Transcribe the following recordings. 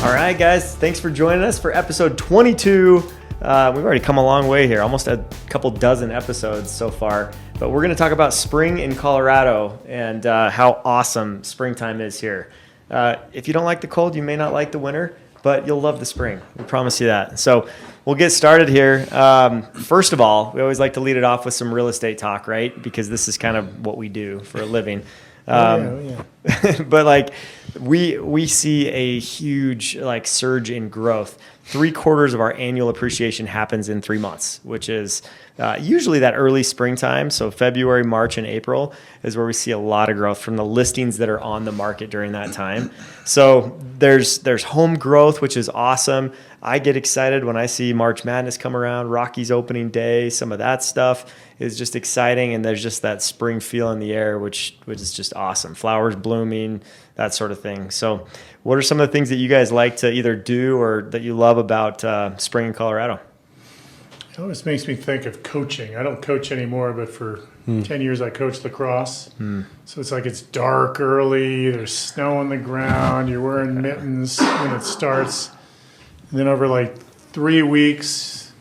All right, guys, thanks for joining us for episode 22. We've already come a long way here, almost a couple dozen episodes so far. But we're going to talk about spring in Colorado and how awesome springtime is here. If you don't like the cold, you may not like the winter, but you'll love the spring. We promise you that. So we'll get started here. First of all, we always like to lead it off with some real estate talk, right? Because this is kind of what we do for a living. But like we see a huge like surge in growth. 3/4 of our annual appreciation happens in 3 months, which is usually that early springtime. So February, March, and April is where we see a lot of growth from the listings that are on the market during that time. So there's home growth, which is awesome. I get excited when I see March Madness come around, Rockies opening day, some of that stuff is just exciting. And there's just that spring feel in the air, which is just awesome. Flowers blooming, that sort of thing. So what are some of the things that you guys like to either do or that you love about spring in Colorado? It always makes me think of coaching. I don't coach anymore, but for 10 years I coached lacrosse. So it's like it's dark early, there's snow on the ground, you're wearing mittens when it starts. And then over like 3 weeks,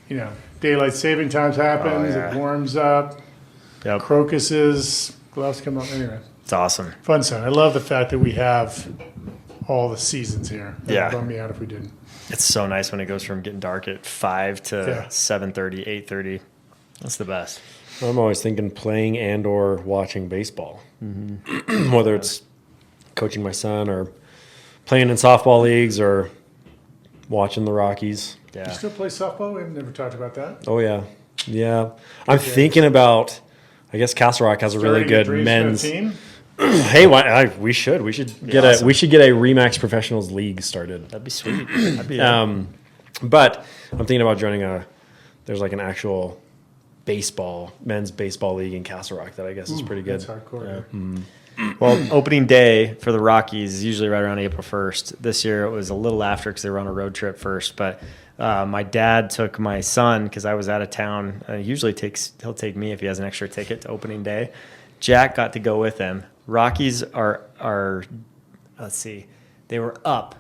daylight saving times happens, It warms up, crocuses, gloves come up, anyway. It's awesome. Fun stuff. I love the fact that we have all the seasons here. That would bum me out if we didn't. It's so nice when it goes from getting dark at 5 to 7:30, 8:30. That's the best. I'm always thinking playing and or watching baseball, whether it's coaching my son or playing in softball leagues or watching the Rockies. You still play softball? We've never talked about that. Oh, yeah. I'm thinking about, I guess Castle Rock has a really good men's team. Hey, we should get a Remax Professionals League started. That'd be sweet. But I'm thinking about joining there's like an actual men's baseball league in Castle Rock that I guess is pretty good. That's hardcore. Well, opening day for the Rockies is usually right around April 1st. This year it was a little after because they were on a road trip first. But my dad took my son because I was out of town. Usually he'll take me if he has an extra ticket to opening day. Jack got to go with him. Rockies are let's see, they were up,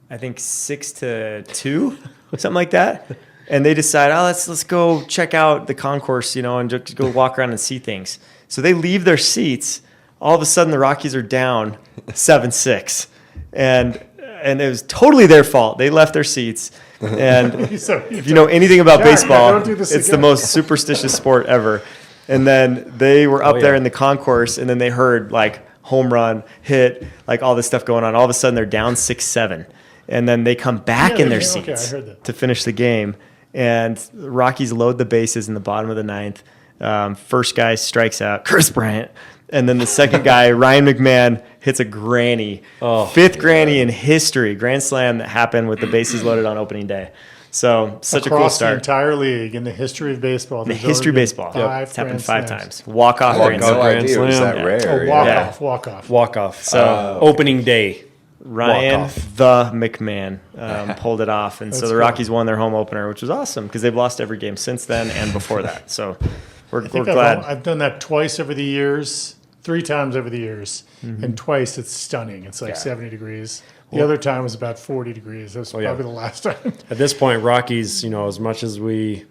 I think 6-2, something like that. And they decided, let's go check out the concourse, and just go walk around and see things. So they leave their seats. All of a sudden, the Rockies are down 7-6, and it was totally their fault. They left their seats. And if you know anything about baseball, it's the most superstitious sport ever. And then they were up there in the concourse, and then they heard like home run, hit, like all this stuff going on. All of a sudden, they're down 6-7, and then they come back in their seats to finish the game. And the Rockies load the bases in the bottom of the ninth. First guy strikes out, Chris Bryant, and then the second guy, Ryan McMahon, hits a granny, fifth granny in history, grand slam that happened with the bases loaded on opening day. So such a cool start. Across the entire league in the history of baseball. The history of baseball. It's happened 5 times. Walk-off grand slam. Is that rare? Walk-off. So opening day. Ryan the McMahon pulled it off. And so the Rockies won their home opener, which was awesome because they've lost every game since then and before that. So we're glad. I've done that twice over the years, 3 times over the years. And twice it's stunning. It's like 70 degrees. The other time was about 40 degrees. That was probably the last time. At this point, Rockies, as much as we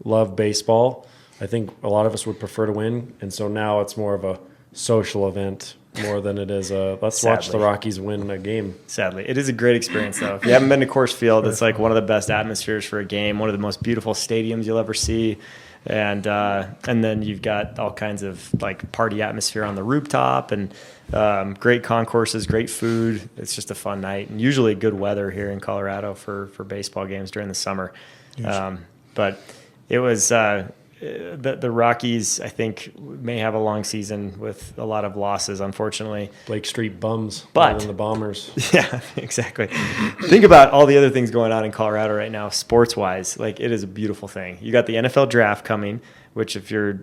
love baseball, I think a lot of us would prefer to win. And so now it's more of a social event more than it is let's watch the Rockies win a game. Sadly. It is a great experience, though. If you haven't been to Coors Field, it's like one of the best atmospheres for a game, one of the most beautiful stadiums you'll ever see. And then you've got all kinds of like party atmosphere on the rooftop and great concourses, great food. It's just a fun night and usually good weather here in Colorado for baseball games during the summer. But it was the Rockies, I think, may have a long season with a lot of losses, unfortunately. Blake Street bums, but than the Bombers. Yeah, exactly. Think about all the other things going on in Colorado right now, sports-wise. Like, it is a beautiful thing. You got the NFL draft coming, which if you're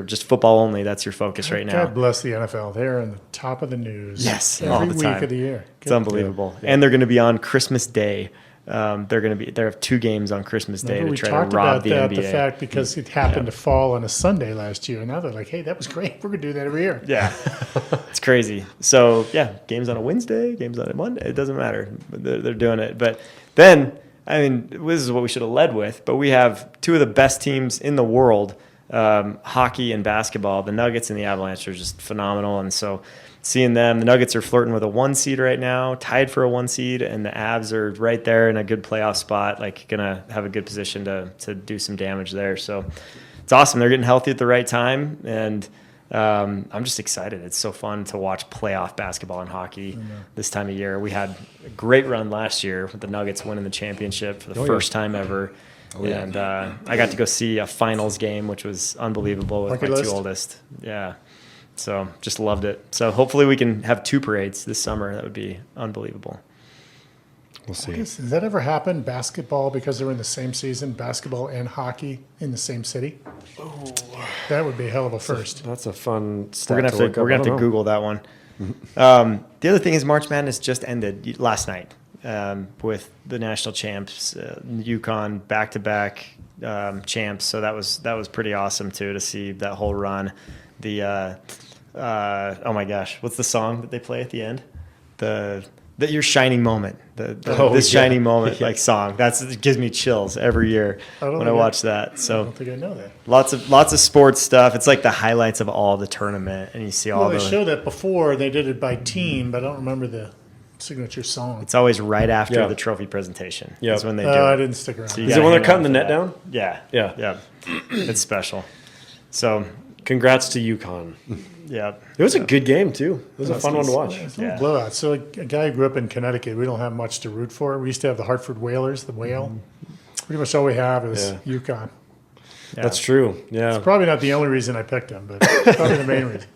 just football only, that's your focus right now. God bless the NFL. They're on the top of the news. Yes, every all the week time. of the year. It's unbelievable. Yeah. And they're going to be on Christmas Day. They have 2 games on Christmas Day Remember to try to rob about the that, NBA. the fact because it happened to fall on a Sunday last year, and now they're like, hey, that was great. We're gonna do that every year. Yeah, it's crazy. So yeah, games on a Wednesday, games on a Monday. It doesn't matter. They're doing it. But then, I mean, this is what we should have led with. But we have 2 of the best teams in the world, hockey and basketball. The Nuggets and the Avalanche are just phenomenal. And so seeing them, the Nuggets are flirting with a 1 seed right now, tied for a 1 seed, and the Avs are right there in a good playoff spot, like gonna have a good position to do some damage there. So it's awesome. They're getting healthy at the right time, and I'm just excited. It's so fun to watch playoff basketball and hockey this time of year. We had a great run last year with the Nuggets winning the championship for the first time ever. And I got to go see a finals game, which was unbelievable with my 2 oldest. Yeah. So just loved it. So hopefully we can have 2 parades this summer. That would be unbelievable. We'll see. Does that ever happen? Basketball, because they're in the same season, basketball and hockey in the same city? Oh, that would be a hell of a first. That's a fun stat. We're gonna have to Google that one. The other thing is March Madness just ended last night with the national champs, UConn back-to-back champs. So that was pretty awesome too to see that whole run. The oh my gosh, what's the song that they play at the end? Your shining moment, shining moment like song. It gives me chills every year when I watch that. So I don't think I know that. Lots of sports stuff. It's like the highlights of all the tournament, and you see all. Well, they showed that before. They did it by team, but I don't remember the signature song. It's always right after the trophy presentation. Yeah, that's when they do it. I didn't stick around. So is it when they're cutting the net down? Yeah. It's special. So congrats to UConn. Yeah, it was a good game too. It was a fun one to watch. It's a blowout. So a guy who grew up in Connecticut, we don't have much to root for. We used to have the Hartford Whalers, the Whale. Pretty much all we have is UConn. Yeah. That's true. Yeah, it's probably not the only reason I picked them, but it's probably the main reason.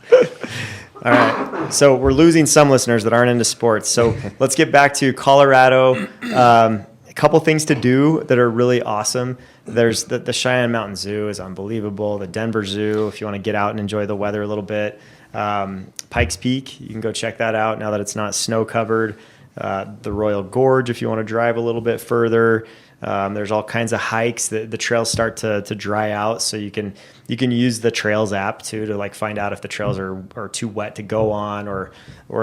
All right. So we're losing some listeners that aren't into sports. So let's get back to Colorado. A couple things to do that are really awesome. There's the Cheyenne Mountain Zoo is unbelievable. The Denver Zoo, if you want to get out and enjoy the weather a little bit. Pikes Peak, you can go check that out now that it's not snow covered. The Royal Gorge, if you want to drive a little bit further. There's all kinds of hikes. The trails start to dry out, so you can use the Trails app too to like find out if the trails are too wet to go on, or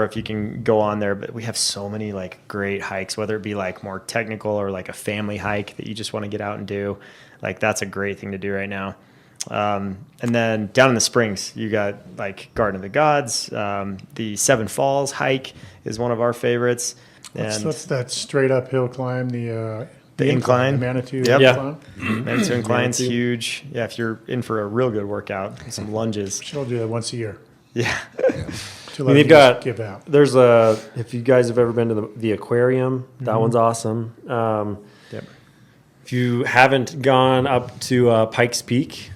if you can go on there. But we have so many like great hikes, whether it be like more technical or like a family hike that you just want to get out and do. Like that's a great thing to do right now. And then down in the Springs, you got like Garden of the Gods. The Seven Falls hike is one of our favorites. What's that straight uphill climb? The incline. The Manitou incline. Manitou incline's huge. Yeah, if you're in for a real good workout, some lunges. She'll do that once a year. Yeah. They've got, give out. There's if you guys have ever been to the Aquarium, that one's awesome. If you haven't gone up to Pikes Peak,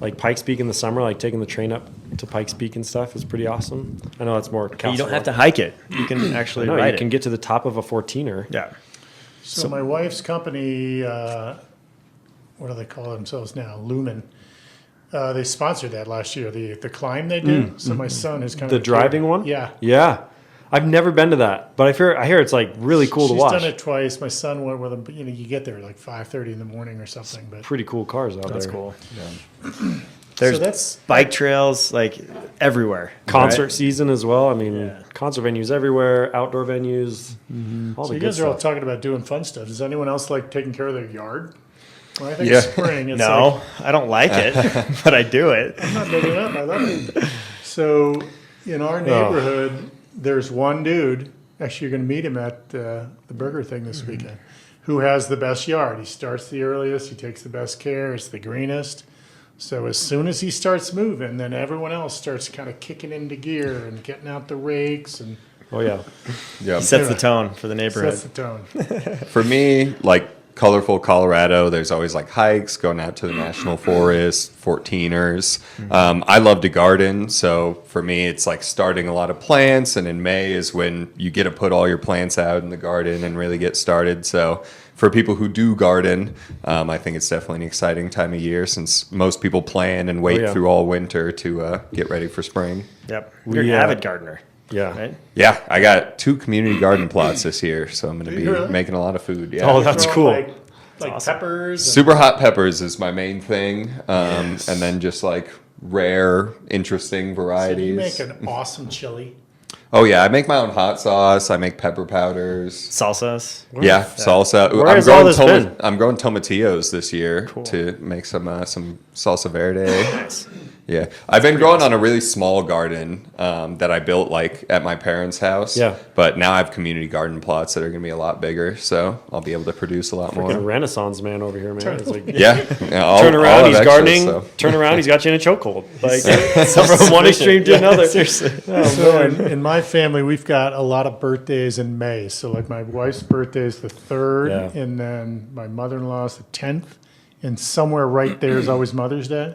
like Pikes Peak in the summer, like taking the train up to Pikes Peak and stuff is pretty awesome. I know that's more. You don't have to hike it. You can actually ride it. You can get to the top of a 14er. Yeah. So my wife's company, what do they call themselves now? Lumen. They sponsored that last year, the climb they do. So my son is kind of the driving one. Yeah. I've never been to that, but I hear it's like really cool to watch. She's done it twice. My son went with him, but you get there like 5:30 in the morning or something. But pretty cool cars out there. That's cool. Yeah. There's bike trails like everywhere. Concert season as well. I mean, concert venues everywhere, outdoor venues. All the you good guys are all stuff. talking about doing fun stuff. Does anyone else like taking care of their yard? Well, I think spring. It's I don't like it, but I do it. I'm not making it up. I love it. So in our neighborhood, there's one dude. Actually, you're going to meet him at the burger thing this weekend. Who has the best yard? He starts the earliest. He takes the best care. It's the greenest. So as soon as he starts moving, then everyone else starts kind of kicking into gear and getting out the rakes and. He sets the tone for the neighborhood. Sets the tone. For me, like colorful Colorado, there's always like hikes, going out to the national forest, 14ers. I love to garden, so for me, it's like starting a lot of plants. And in May is when you get to put all your plants out in the garden and really get started. So. For people who do garden, I think it's definitely an exciting time of year since most people plan and wait through all winter to get ready for spring. Yep. You're an avid gardener. Yeah. right? Yeah, I got 2 community garden plots this year, so I'm going to be really? making a lot of food. Yeah. Oh, that's Throw cool. Like awesome. peppers. Super hot peppers is my main thing, and then just like rare, interesting So varieties. you make an awesome chili. Oh yeah, I make my own hot sauce. I make pepper powders. Salsas. Yeah, salsa. Where has all this been? I'm growing tomatillos this year to make some salsa verde. Nice. Yeah, I've been growing on a really small garden that I built like at my parents' house. Yeah. But now I have community garden plots that are going to be a lot bigger, so I'll be able to produce a lot Freaking more. Renaissance man over here, man. It's like, Yeah. turn around, he's gardening. Turn around, he's got you in a chokehold. Like from one extreme to another. Seriously. So in my family, we've got a lot of birthdays in May. So like my wife's birthday is the 3rd, Yeah. and then my mother-in-law's the 10th, and somewhere right there is always Mother's Day.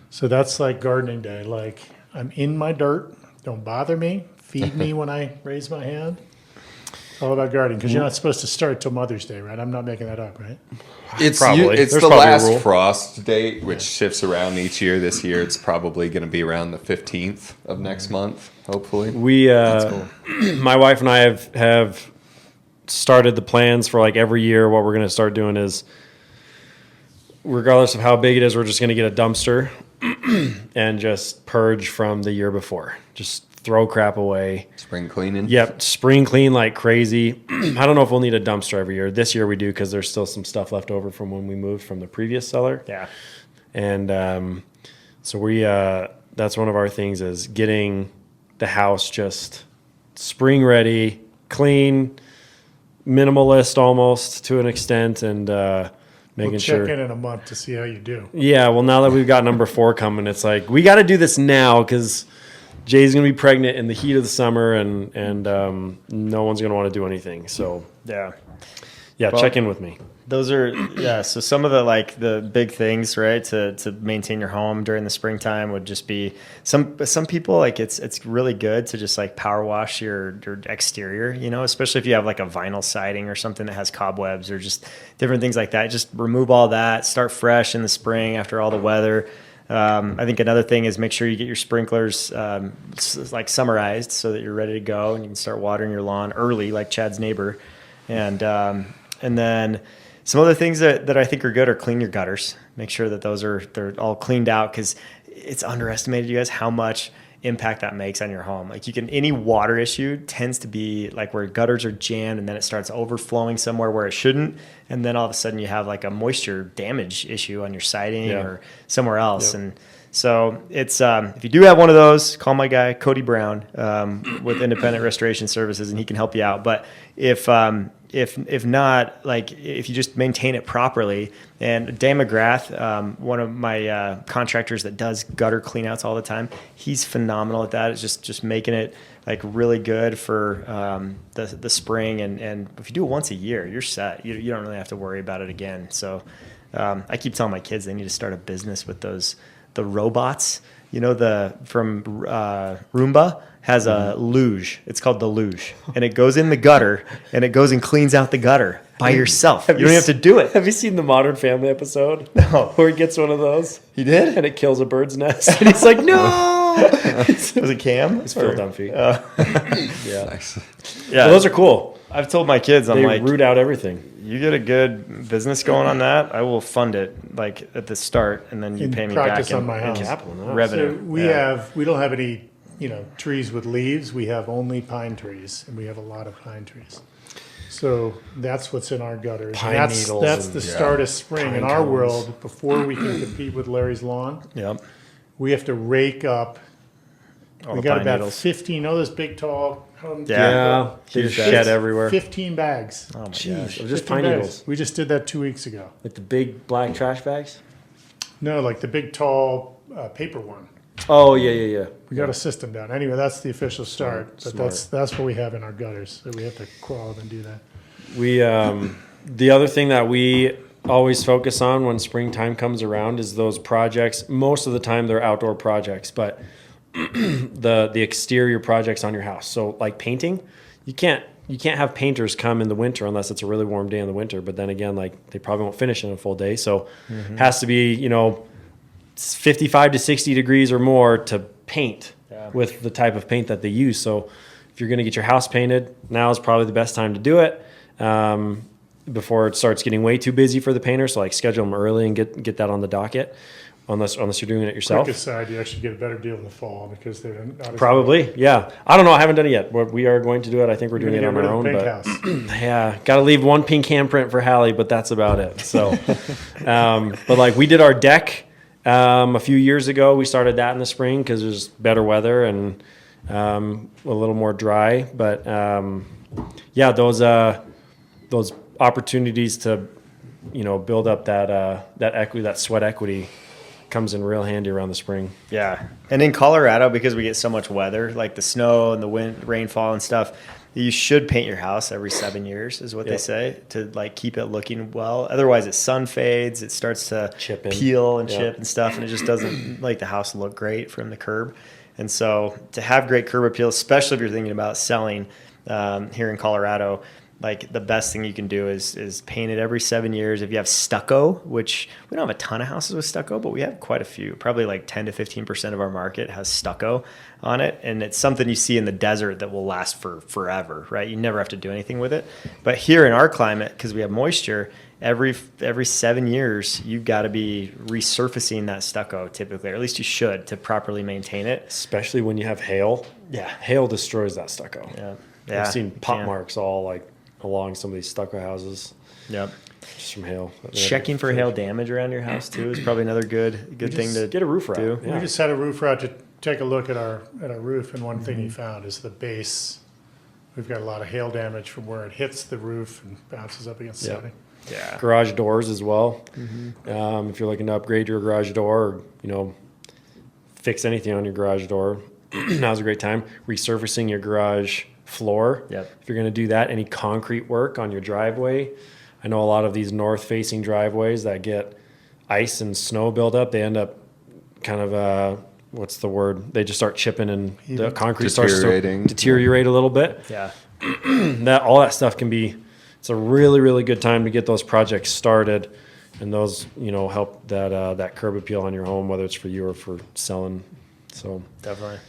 So that's like gardening day. Like I'm in my dirt. Don't bother me. Feed me when I raise my hand. It's all about gardening because you're not supposed to start till Mother's Day, right? I'm not making that up, right? It's Probably. it's There's the probably a last rule. frost date, which shifts around each year. This year, it's probably going to be around the 15th of next month, hopefully. We, my wife and I have started the plans for like every year. What we're going to start doing is, regardless of how big it is, we're just going to get a dumpster and just purge from the year before. Just throw crap away. Spring cleaning. Yep, spring clean like crazy. I don't know if we'll need a dumpster every year. This year we do because there's still some stuff left over from when we moved from the previous seller. Yeah. And so we that's one of our things is getting the house just spring ready, clean, minimalist almost to an extent, and making We'll sure. check in a month to see how you do. Yeah, well, now that we've got number 4 coming, it's like we got to do this now because Jay's gonna be pregnant in the heat of the summer, and no one's gonna want to do anything. So Yeah. yeah, check in with me. Those are so some of the big things, right, to maintain your home during the springtime would just be some people like it's really good to just like power wash your exterior, especially if you have like a vinyl siding or something that has cobwebs or just different things like that. Just remove all that, start fresh in the spring after all the weather. I think another thing is make sure you get your sprinklers like summerized so that you're ready to go and you can start watering your lawn early like Chad's neighbor. And then some other things that I think are good are clean your gutters. Make sure that they're all cleaned out because it's underestimated, you guys, how much impact that makes on your home. Like any water issue tends to be like where gutters are jammed and then it starts overflowing somewhere where it shouldn't. And then all of a sudden you have like a moisture damage issue on your siding or somewhere else. Yep. And so it's, if you do have one of those, call my guy, Cody Brown, with Independent Restoration Services, and he can help you out. But if not, like if you just maintain it properly, and Dan McGrath, one of my contractors that does gutter cleanouts all the time, he's phenomenal at that. It's just making it like really good for the spring, and if you do it once a year, you're set. You don't really have to worry about it again. So I keep telling my kids they need to start a business with the robots. From Roomba has a luge. It's called the luge, and it goes in the gutter, and it goes and cleans out the gutter by yourself. You don't even have to do it. Have you seen the Modern Family episode? No. Where he gets one of those. He did? And it kills a bird's nest. And he's like, no! Was it Cam? It's Phil Dunphy. Yeah. Nice. Yeah. Well, those are cool. I've told my kids, I'm They like, root out everything. you get a good business going on that, I will fund it like at the start, and then you In pay me practice back on my house. Capital, no. revenue. So we don't have any, trees with leaves. We have only pine trees, and we have a lot of pine trees. So that's what's in our gutters. Pine And needles that's and- the start of spring Pine in our cones. world. Before we can compete with Larry's lawn, Yep. we have to rake up. All We the got pine about needles. 15. Oh, those big tall. Yeah. They Huge just shed everywhere. 15 bags. Oh my Jeez. gosh. Of just 15 pine bags. needles. We just did that 2 weeks ago. Like the big black trash bags? No, like the big tall paper one. Oh, yeah. We got a system down. Anyway, that's the official start. But Smart. that's what we have in our gutters. So we have to crawl up and do that. We the other thing that we always focus on when springtime comes around is those projects. Most of the time they're outdoor projects, but the exterior projects on your house. So like painting, you can't have painters come in the winter unless it's a really warm day in the winter. But then again, like they probably won't finish in a full day. So it has to be 55 to 60 degrees or more to paint. with the type of paint that they use. So if you're going to get your house painted, now is probably the best time to do it before it starts getting way too busy for the painter. So like schedule them early and get that on the docket. Unless you're doing it yourself. Quick aside, you actually get a better deal in the fall because they're not as Probably, yeah. I don't know. I haven't done it yet. We are going to do it. I think we're doing it on our own. Pink But house. yeah, got to leave one pink handprint for Hallie, but that's about it. So, but like we did our deck a few years ago. We started that in the spring because there's better weather and a little more dry. But yeah, those opportunities to build up that equity, that sweat equity, comes in real handy around the spring. Yeah. And in Colorado, because we get so much weather, like the snow and the wind, rainfall and stuff, you should paint your house every 7 years is what they say to like keep it looking well. Otherwise it sun fades, it starts to peel and chip and stuff. And it just doesn't like the house look great from the curb. And so to have great curb appeal, especially if you're thinking about selling here in Colorado, like the best thing you can do is paint it every 7 years. If you have stucco, which we don't have a ton of houses with stucco, but we have quite a few, probably like 10 to 15% of our market has stucco on it. And it's something you see in the desert that will last for forever, right? You never have to do anything with it. But here in our climate, because we have moisture, every 7 years, you've got to be resurfacing that stucco typically, or at least you should to properly maintain it. Especially when you have hail. Yeah. Hail destroys that stucco. Yeah. I've seen pot marks all like along some of these stucco houses. Yep. Just from hail. Checking for hail damage around your house too is probably another good thing to get a roofer do. out. Yeah. We just had a roofer out to take a look at our roof, and one thing he found is the base. We've got a lot of hail damage from where it hits the roof and bounces up against the siding. Yeah. Garage doors as well. If you're looking to upgrade your garage door or, fix anything on your garage door, now's a great time. Resurfacing your garage floor. Yep. If you're going to do that, any concrete work on your driveway. I know a lot of these north-facing driveways that get ice and snow buildup, they end up kind of, what's the word? They just start chipping and the concrete starts to deteriorate a little bit. Yeah. All that stuff it's a really, really good time to get those projects started, and those, help that curb appeal on your home, whether it's for you or for selling. So Definitely.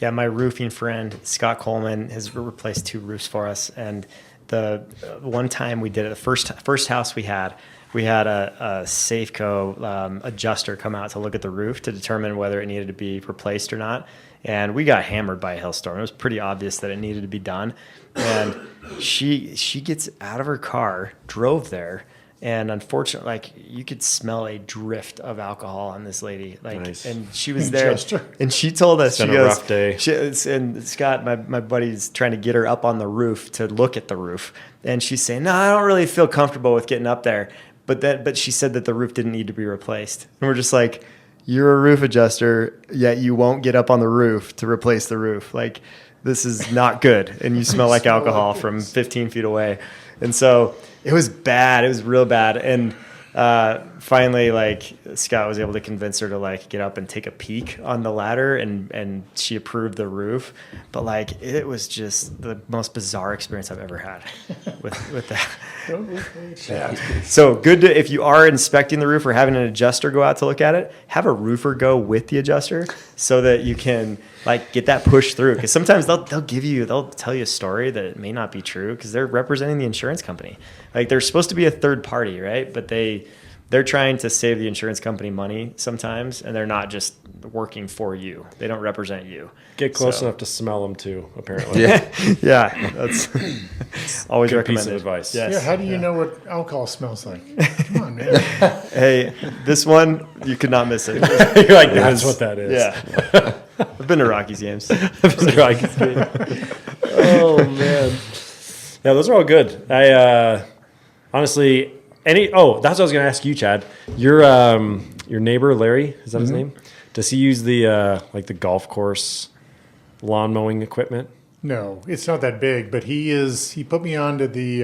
Yeah, my roofing friend, Scott Coleman, has replaced 2 roofs for us. And the one time we did it, the first house we had a Safeco adjuster come out to look at the roof to determine whether it needed to be replaced or not. And we got hammered by a hailstorm. It was pretty obvious that it needed to be done. And she gets out of her car, drove there, and unfortunately, like you could smell a drift of alcohol on this lady. Like, nice. And she was there, and she told us, she goes, rough day. and Scott, my buddy's trying to get her up on the roof to look at the roof, and she's saying, "No, I don't really feel comfortable with getting up there." But she said that the roof didn't need to be replaced, and we're just like, "You're a roof adjuster, yet you won't get up on the roof to replace the roof. Like, this is not good, and you smell like alcohol from 15 feet away." And so it was bad. It was real bad. And finally, like Scott was able to convince her to like get up and take a peek on the ladder, and she approved the roof. But like it was just the most bizarre experience I've ever had with that. So good to, if you are inspecting the roof or having an adjuster go out to look at it, have a roofer go with the adjuster so that you can like get that pushed through. Because sometimes they'll tell you a story that it may not be true because they're representing the insurance company. Like they're supposed to be a third party, right? But they're trying to save the insurance company money sometimes, and they're not just working for you. They don't represent you. Get close enough to smell them too, apparently. Yeah, that's always Good recommended. piece of advice. Yes. Yeah, how do you know what alcohol smells like? Come on, man. Hey, this one, you could not miss it. You're like, that's what that is. Yeah. I've been to Rockies games. Oh, man. Yeah, those are all good. I honestly, that's what I was going to ask you, Chad. Your neighbor, Larry, is that his name? Does he use the the golf course lawn mowing equipment? No, it's not that big, but he put me onto the,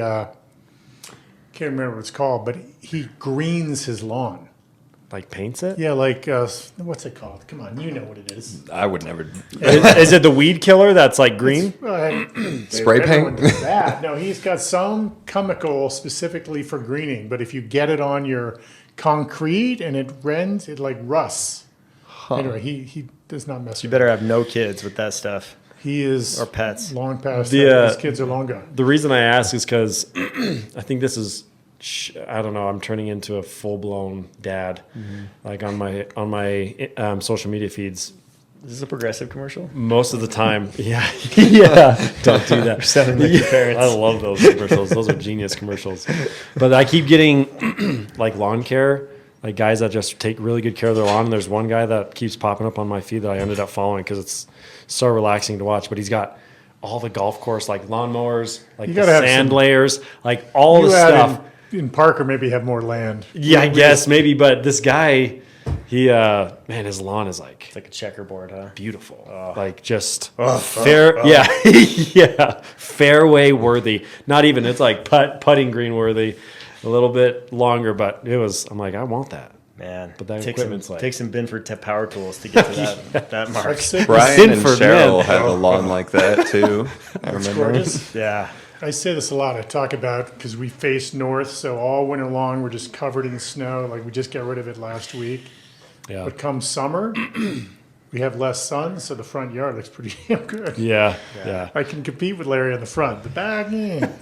can't remember what it's called, but he greens his lawn. Like paints it? Yeah, like, what's it called? Come on, you know what it is. I would never. Is it the weed killer that's like green? Spray Everyone paint? does that. No, he's got some chemical specifically for greening, but if you get it on your concrete and it rends, it like rusts. Anyway, he does not mess You with better it. have no kids with that stuff. He is Or pets. long past The, that. His kids are long gone. The reason I ask is because I think this is, I don't know, I'm turning into a full blown dad, like on my social media feeds. Is this a Progressive commercial? Most of the time, yeah, don't do that. Sounding like your parents. I love those commercials. Those are genius commercials. But I keep getting like lawn care, like guys that just take really good care of their lawn. And there's one guy that keeps popping up on my feed that I ended up following because it's so relaxing to watch. But he's got all the golf course, like lawnmowers, like the gotta have sand some- layers, like all the You add stuff. in Parker, maybe have more land. Yeah, I guess maybe. But this guy, he man, his lawn is like It's like a checkerboard, huh? beautiful, like just fair, yeah, yeah, fairway worthy. Not even, it's like putting green worthy, a little bit longer, but it was. I'm like, I want that. Man, But that takes equipment's like- some Binford power tools to get to that mark. Like six. Brian and Sinford, Cheryl man. have a lawn like that too. I It's remember. gorgeous. Yeah, I say this a lot. I talk about because we face north, so all winter long we're just covered in snow. Like we just got rid of it last week. Yeah, But come summer, we have less sun, so the front yard looks pretty damn good. yeah. I can compete with Larry on the front. The back,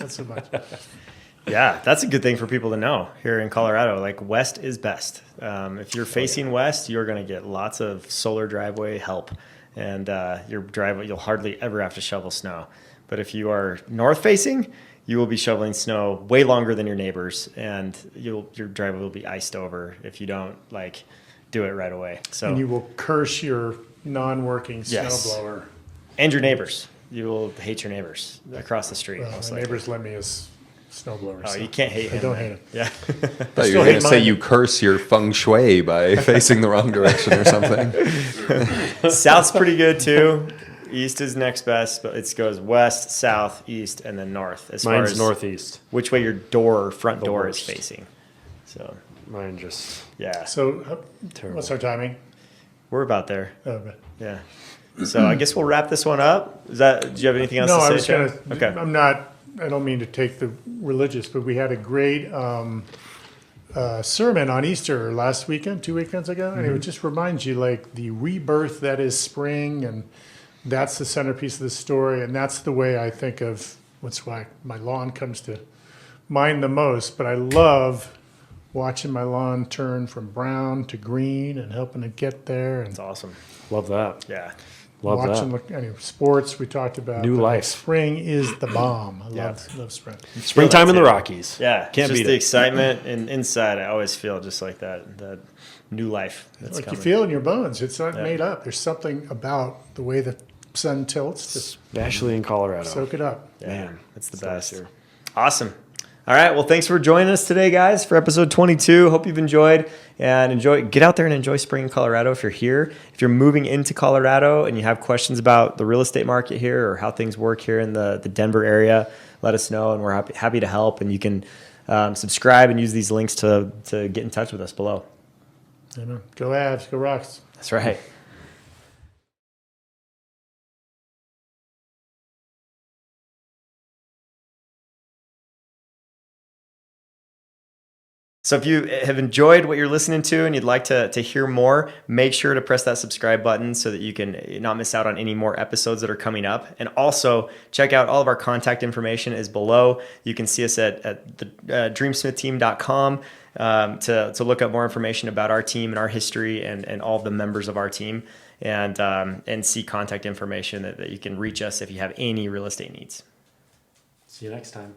not so much. yeah, that's a good thing for people to know here in Colorado. Like west is best. If you're facing west, you're going to get lots of solar driveway help, and your driveway you'll hardly ever have to shovel snow. But if you are north facing, you will be shoveling snow way longer than your neighbors, and your driveway will be iced over if you don't like do it right away. So And you will curse your non-working Yes. snowblower. and your neighbors, you will hate your neighbors across the street. Well, most my likely. neighbors lent me his snowblower. Oh, so you can't hate I him. don't man. hate him. Yeah. Thought you still were hate going to say mine. you curse your feng shui by facing the wrong direction or something. South's pretty good too. East is next best, but it goes west, south, east, and then north. As far Mine's as northeast. which way your front The door worst. is facing. So Mine just yeah, So terrible. what's our timing? we're about there. Oh, but- Yeah. So I guess we'll wrap this one up. Do you have anything else No, to I say? was Chad? going to. Okay. I don't mean to take the religious, but we had a great sermon on Easter last weekend, 2 weekends ago, and it just reminds you like the rebirth that is spring, and that's the centerpiece of the story, and that's the way I think of what's why my lawn comes to mind the most. But I love watching my lawn turn from brown to green and helping it get there, and It's awesome. love that. Yeah. Love watching that. anyway, sports we talked about. New but life. Spring is the bomb. I Yeah. love spring. Springtime in the too. Rockies. Yeah. Can't just beat the it. excitement and inside I always feel just like that new life that's Like coming. you feel in your bones. It's not Yeah. made up. There's something about the way the sun tilts to Especially in Colorado. soak it up. Yeah, Man, it's the it's nice best. here. Awesome. All right. Well, thanks for joining us today, guys, for episode 22. Hope you've enjoyed get out there and enjoy spring in Colorado if you're here. If you're moving into Colorado and you have questions about the real estate market here or how things work here in the Denver area, let us know, and we're happy to help. And you can subscribe and use these links to get in touch with us below. You know, go Avs, go Rocks. That's right. So if you have enjoyed what you're listening to and you'd like to hear more, make sure to press that subscribe button so that you can not miss out on any more episodes that are coming up. And also check out all of our contact information is below. You can see us at the dreamsmithteam.com to look up more information about our team and our history and all of the members of our team and see contact information that you can reach us if you have any real estate needs. See you next time.